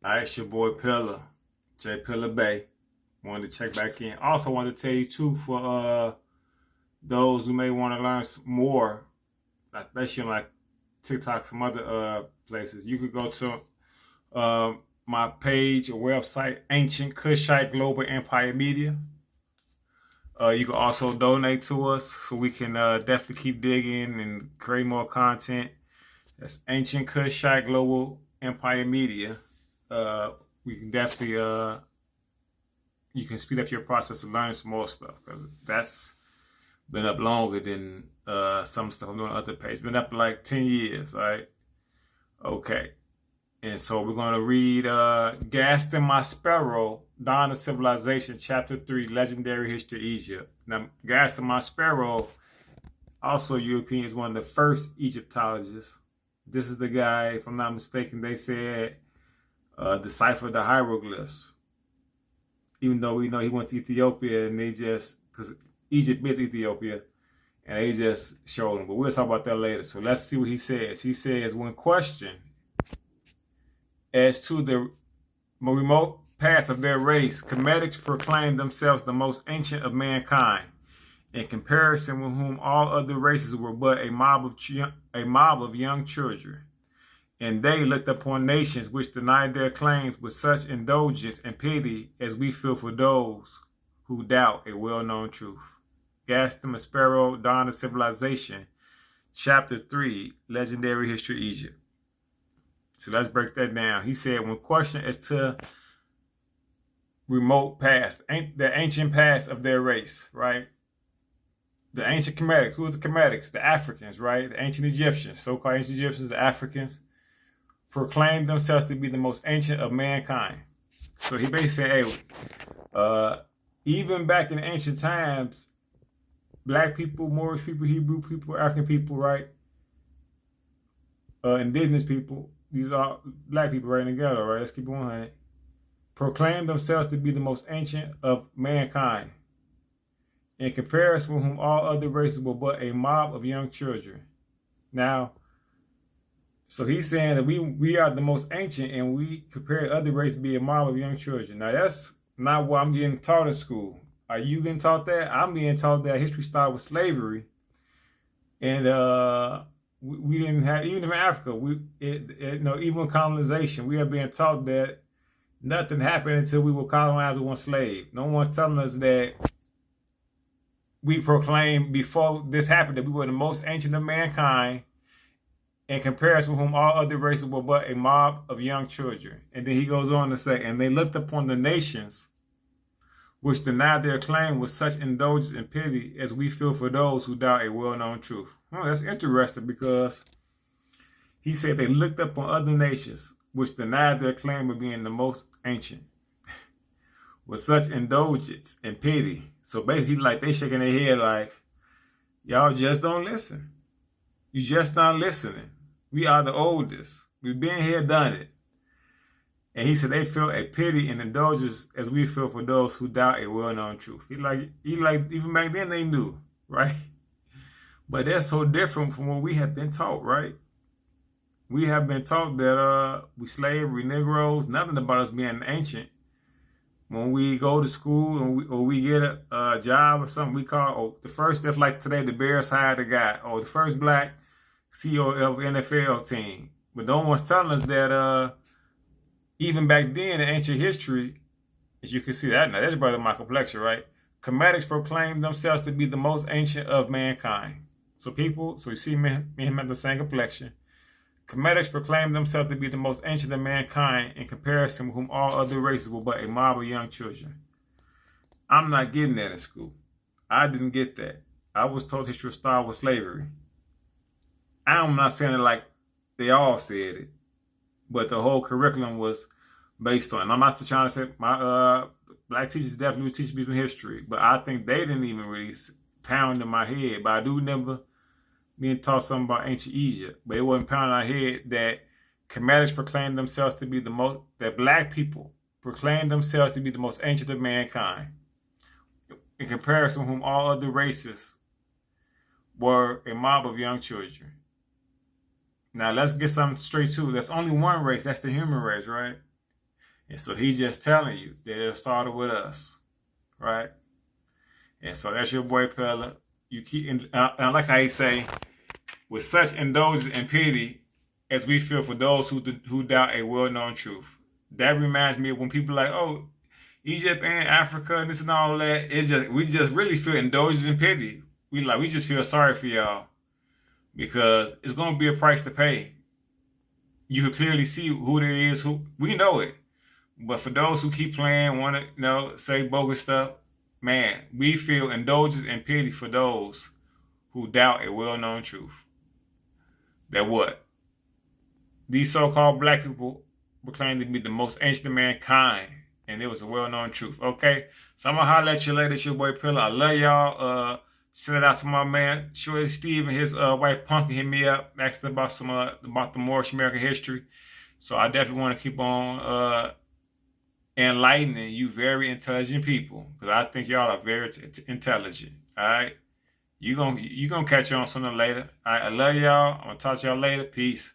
All right, it's your boy Pillar, J Pillar Bay. Wanted to check back in. Also wanted to tell you too for those who may want to learn more, especially on like TikTok, some other places. You could go to my page or website, Ancient Kushite Global Empire Media. You can also donate to us so we can definitely keep digging and create more content. That's Ancient Kushite Global Empire Media. Uh, we can definitely you can speed up your process of learning some more stuff because that's been up longer than some stuff I'm doing on other pages. Been up like 10 years, all right? Okay. And so we're going to read Gaston Maspero, Dawn of Civilization, Chapter 3, Legendary History Egypt. Now, Gaston Maspero, also European, is one of the first Egyptologists. This is the guy, if I'm not mistaken, they said deciphered the hieroglyphs. Even though we know he went to Ethiopia and they just, because Egypt is Ethiopia, and they just showed him. But we'll talk about that later. So let's see what he says. He says, when questioned as to the remote past of their race, Comedics proclaimed themselves the most ancient of mankind, in comparison with whom all other races were but a mob of young children. And they looked upon nations which denied their claims with such indulgence and pity as we feel for those who doubt a well-known truth. Gaston Maspero, Dawn of Civilization, Chapter 3, Legendary History Egypt. So let's break that down. He said, when questioned as to remote past, the ancient past of their race, right? The ancient Comedics. Who are the Comedics? The Africans, right? The ancient Egyptians, so-called ancient Egyptians, the Africans, proclaimed themselves to be the most ancient of mankind. So he basically said, hey, even back in ancient times, black people, Moorish people, Hebrew people, African people, right? Indigenous people, these are black people right together, right? Let's keep it 100. Proclaimed themselves to be the most ancient of mankind, in comparison with whom all other races were but a mob of young children. Now, so he's saying that we are the most ancient and we compare other races to be a mob of young children. Now, that's not what I'm getting taught in school. Are you getting taught that? I'm being taught that history started with slavery. And we didn't have, even in Africa, even colonization, we are being taught that nothing happened until we were colonized with one slave. No one's telling us that we proclaimed before this happened that we were the most ancient of mankind, in comparison with whom all other races were but a mob of young children. And then he goes on to say, and they looked upon the nations which denied their claim with such indulgence and pity as we feel for those who doubt a well-known truth. Well, that's interesting because he said they looked upon other nations which denied their claim of being the most ancient with such indulgence and pity. So basically, like, they shaking their head like, y'all just don't listen. You just not listening. We are the oldest. We've been here, done it. And he said they feel a pity and indulgence as we feel for those who doubt a well-known truth. He like even back then they knew, right? But that's so different from what we have been taught, right? We have been taught that we slaves, we Negroes, nothing about us being ancient. When we go to school or we get a job or something, we call the first, that's like today, the Bears hired a guy, or the first black CEO of NFL team. But no one's telling us that even back then in ancient history, as you can see that now, that's brother my complexion, right? Comedics proclaimed themselves to be the most ancient of mankind. So you see me and him have the same complexion. Comedics proclaimed themselves to be the most ancient of mankind, in comparison with whom all other races were but a mob of young children. I'm not getting that in school. I didn't get that. I was told history started with slavery. I'm not saying it like they all said it, but the whole curriculum was based on. And I'm not trying to say my black teachers definitely was teaching me history, but I think they didn't even really pound in my head. But I do remember being taught something about ancient Egypt, but it wasn't pounding in our head that Comedics proclaimed themselves to be that black people proclaimed themselves to be the most ancient of mankind, in comparison with whom all other races were a mob of young children. Now let's get something straight to it. There's only one race, that's the human race, right? And so he's just telling you that it started with us, right? And so that's your boy Pella. You keep, and I like how he say, with such indulgence and pity as we feel for those who doubt a well-known truth. That reminds me of when people are like, oh, Egypt and Africa and this and all that. It's just we just really feel indulgence and pity. We just feel sorry for y'all because it's gonna be a price to pay. You can clearly see who it is. Who we know it, but for those who keep playing, want to say bogus stuff, man, we feel indulgence and pity for those who doubt a well-known truth. That what? These so-called black people proclaim to be the most ancient of mankind. And it was a well-known truth. Okay? So I'm going to holler at you later. It's your boy Pillar. I love y'all. Send it out to my man, Shorty Steve, and his wife Punky hit me up, asking about about the Moorish American history. So I definitely want to keep on enlightening you very intelligent people. Because I think y'all are very intelligent. Alright? You gonna catch on sooner or later. Alright, I love y'all. I'm gonna talk to y'all later. Peace.